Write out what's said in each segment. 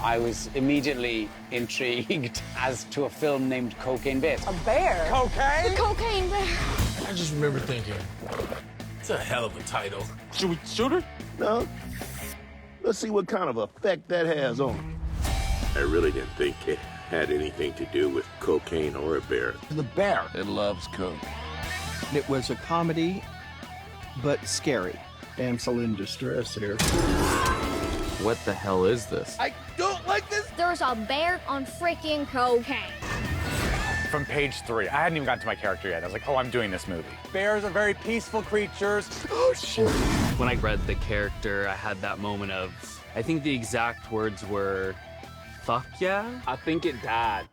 I was immediately intrigued as to a film named Cocaine Bear. A bear? Cocaine? The cocaine bear. I just remember thinking, it's a hell of a title. Should we shoot her? No. Let's see what kind of effect that has on him. I really didn't think it had anything to do with cocaine or a bear. The bear. It loves coke. It was a comedy, but scary. Damsel in distress here. What the hell is this? I don't like this. There's a bear on freaking cocaine. From page 3, I hadn't even gotten to my character yet. I was like, oh, I'm doing this movie. Bears are very peaceful creatures. Oh, shit. When I read the character, I had that moment of, I think the exact words were, fuck yeah? I think it died.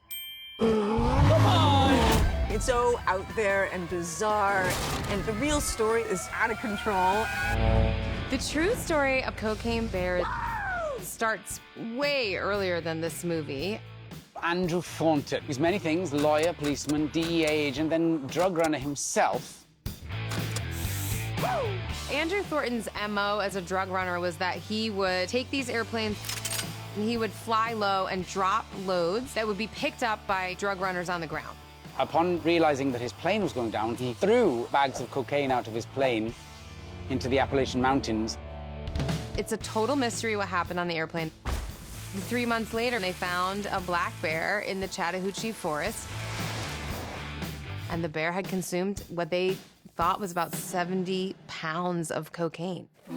It's so out there and bizarre, and the real story is out of control. The true story of Cocaine Bear starts way earlier than this movie. Andrew Thornton. He's many things, lawyer, policeman, DEA agent, then drug runner himself. Andrew Thornton's MO as a drug runner was that he would take these airplanes and he would fly low and drop loads that would be picked up by drug runners on the ground. Upon realizing that his plane was going down, he threw bags of cocaine out of his plane into the Appalachian Mountains. It's a total mystery what happened on the airplane. 3 months later, they found a black bear in the Chattahoochee forest. And the bear had consumed what they thought was about 70 pounds of cocaine. I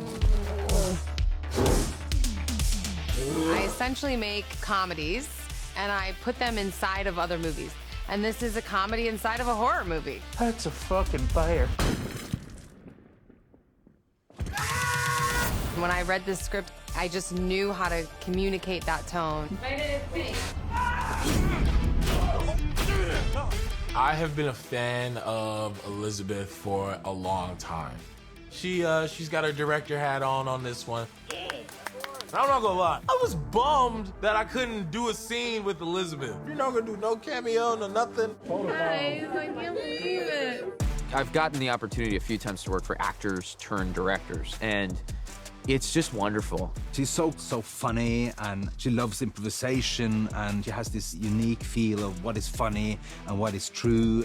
essentially make comedies, and I put them inside of other movies. And this is a comedy inside of a horror movie. That's a fucking bear. When I read this script, I just knew how to communicate that tone. I have been a fan of Elizabeth for a long time. She's got her director hat on this one. I'm not gonna lie, I was bummed that I couldn't do a scene with Elizabeth. You're not gonna do no cameo, no nothing. Guys, I can't believe it. I've gotten the opportunity a few times to work for actors turned directors, and it's just wonderful. She's so funny, and she loves improvisation, and she has this unique feel of what is funny and what is true.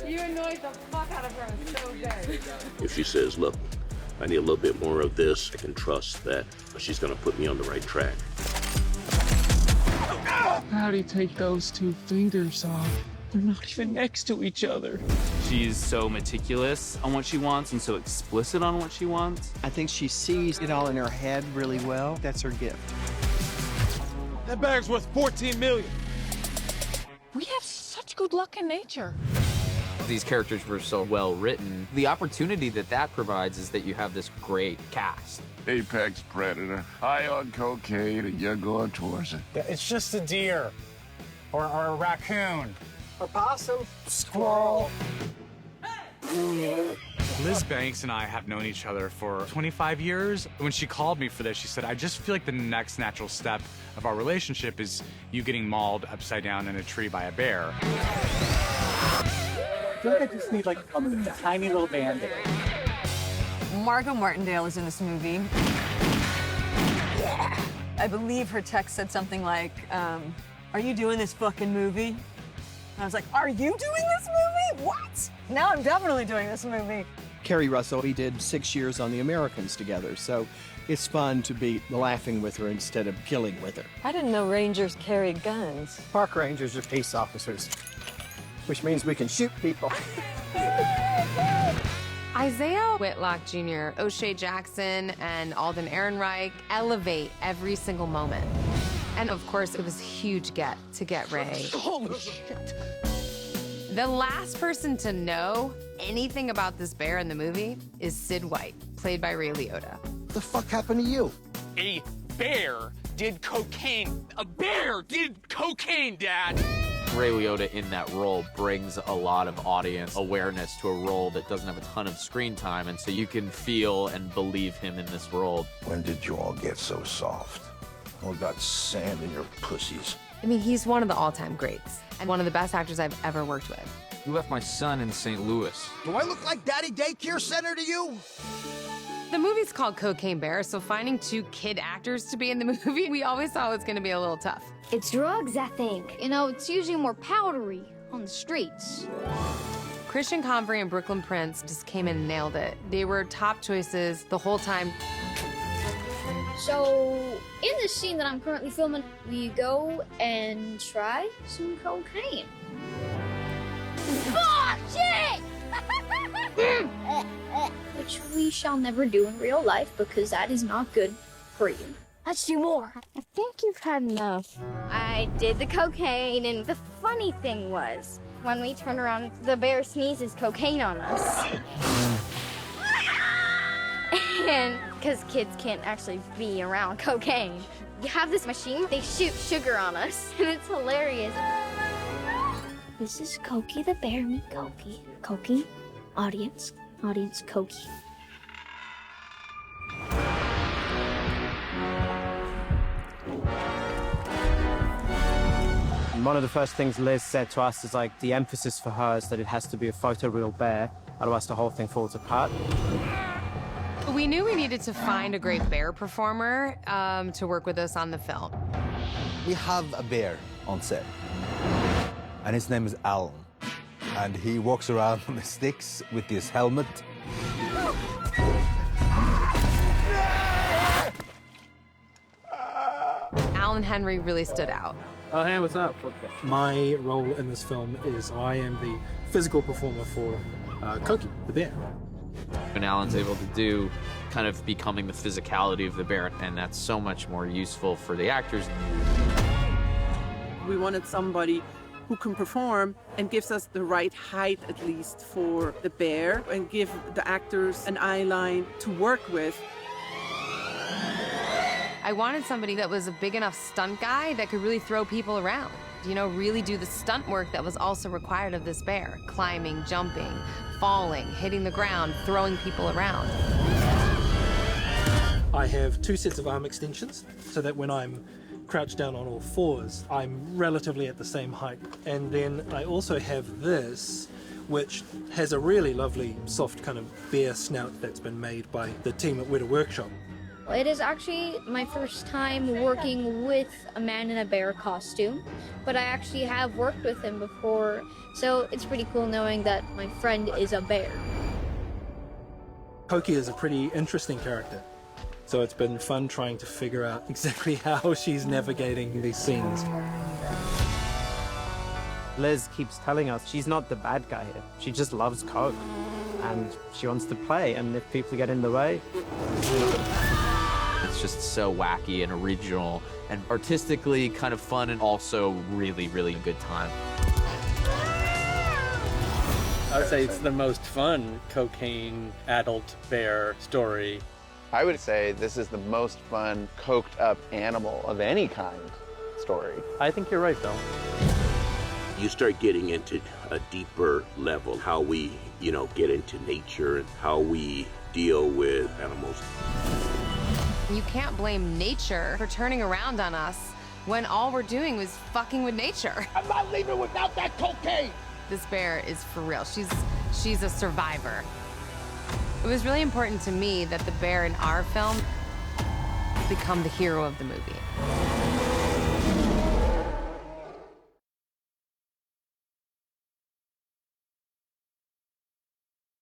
You annoyed the fuck out of her so good. If she says, look, I need a little bit more of this, I can trust that she's gonna put me on the right track. How do you take those 2 fingers off? They're not even next to each other. She's so meticulous on what she wants and so explicit on what she wants. I think she sees it all in her head really well. That's her gift. That bag's worth 14 million. We have such good luck in nature. These characters were so well written. The opportunity that provides is that you have this great cast. Apex predator, high on cocaine, and you're going towards it. It's just a deer or a raccoon. A possum. Squirrel. Liz Banks and I have known each other for 25 years. When she called me for this, she said, I just feel like the next natural step of our relationship is you getting mauled upside down in a tree by a bear. I feel like I just need like a tiny little Band-Aid. Margot Martindale is in this movie. Yeah. I believe her text said something like, are you doing this fucking movie? And I was like, are you doing this movie? What? Now I'm definitely doing this movie. Carrie Russell, we did 6 years on The Americans together, so it's fun to be laughing with her instead of killing with her. I didn't know Rangers carried guns. Park rangers are peace officers, which means we can shoot people. Isaiah Whitlock Jr., O'Shea Jackson, and Alden Ehrenreich elevate every single moment. And of course, it was a huge get to get Ray. Holy shit. The last person to know anything about this bear in the movie is Sid White, played by Ray Liotta. What the fuck happened to you? A bear did cocaine. A bear did cocaine, Dad. Ray Liotta in that role brings a lot of audience awareness to a role that doesn't have a ton of screen time, and so you can feel and believe him in this role. When did you all get so soft? All got sand in your pussies. I mean, he's one of the all-time greats and one of the best actors I've ever worked with. You left my son in St. Louis. Do I look like Daddy Daycare Center to you? The movie's called Cocaine Bear, so finding 2 kid actors to be in the movie, we always thought it was gonna be a little tough. It's drugs, I think. You know, it's usually more powdery on the streets. Christian Convery and Brooklyn Prince just came in and nailed it. They were top choices the whole time. So, in this scene that I'm currently filming, we go and try some cocaine. Fuck, shit! Which we shall never do in real life because that is not good for you. Let's do more. I think you've had enough. I did the cocaine, and the funny thing was, when we turn around, the bear sneezes cocaine on us. And because kids can't actually be around cocaine, you have this machine, they shoot sugar on us, and it's hilarious. This is Cokey the bear, meet Cokey. Cokey, audience, Cokey. One of the first things Liz said to us is like the emphasis for her is that it has to be a photoreal bear, otherwise the whole thing falls apart. We knew we needed to find a great bear performer to work with us on the film. We have a bear on set, and his name is Alan. And he walks around on the sticks with his helmet. Alan Henry really stood out. Oh, hey, what's up? My role in this film is I am the physical performer for Cokey, the bear. And Alan's able to do kind of becoming the physicality of the bear, and that's so much more useful for the actors. We wanted somebody who can perform and gives us the right height, at least, for the bear, and give the actors an eye line to work with. I wanted somebody that was a big enough stunt guy that could really throw people around. You know, really do the stunt work that was also required of this bear. Climbing, jumping, falling, hitting the ground, throwing people around. I have 2 sets of arm extensions, so that when I'm crouched down on all fours, I'm relatively at the same height. And then I also have this, which has a really lovely, soft kind of bear snout that's been made by the team at Weta Workshop. It is actually my first time working with a man in a bear costume, but I actually have worked with him before, so it's pretty cool knowing that my friend is a bear. Cokey is a pretty interesting character, so it's been fun trying to figure out exactly how she's navigating these scenes. Liz keeps telling us she's not the bad guy here. She just loves coke, and she wants to play, and if people get in the way... It's just so wacky and original and artistically kind of fun and also really, really good time. I would say it's the most fun cocaine adult bear story. I would say this is the most fun coked up animal of any kind story. I think you're right, Phil. You start getting into a deeper level, how we, get into nature and how we deal with animals. You can't blame nature for turning around on us when all we're doing was fucking with nature. I'm not leaving without that cocaine! This bear is for real. She's a survivor. It was really important to me that the bear in our film become the hero of the movie.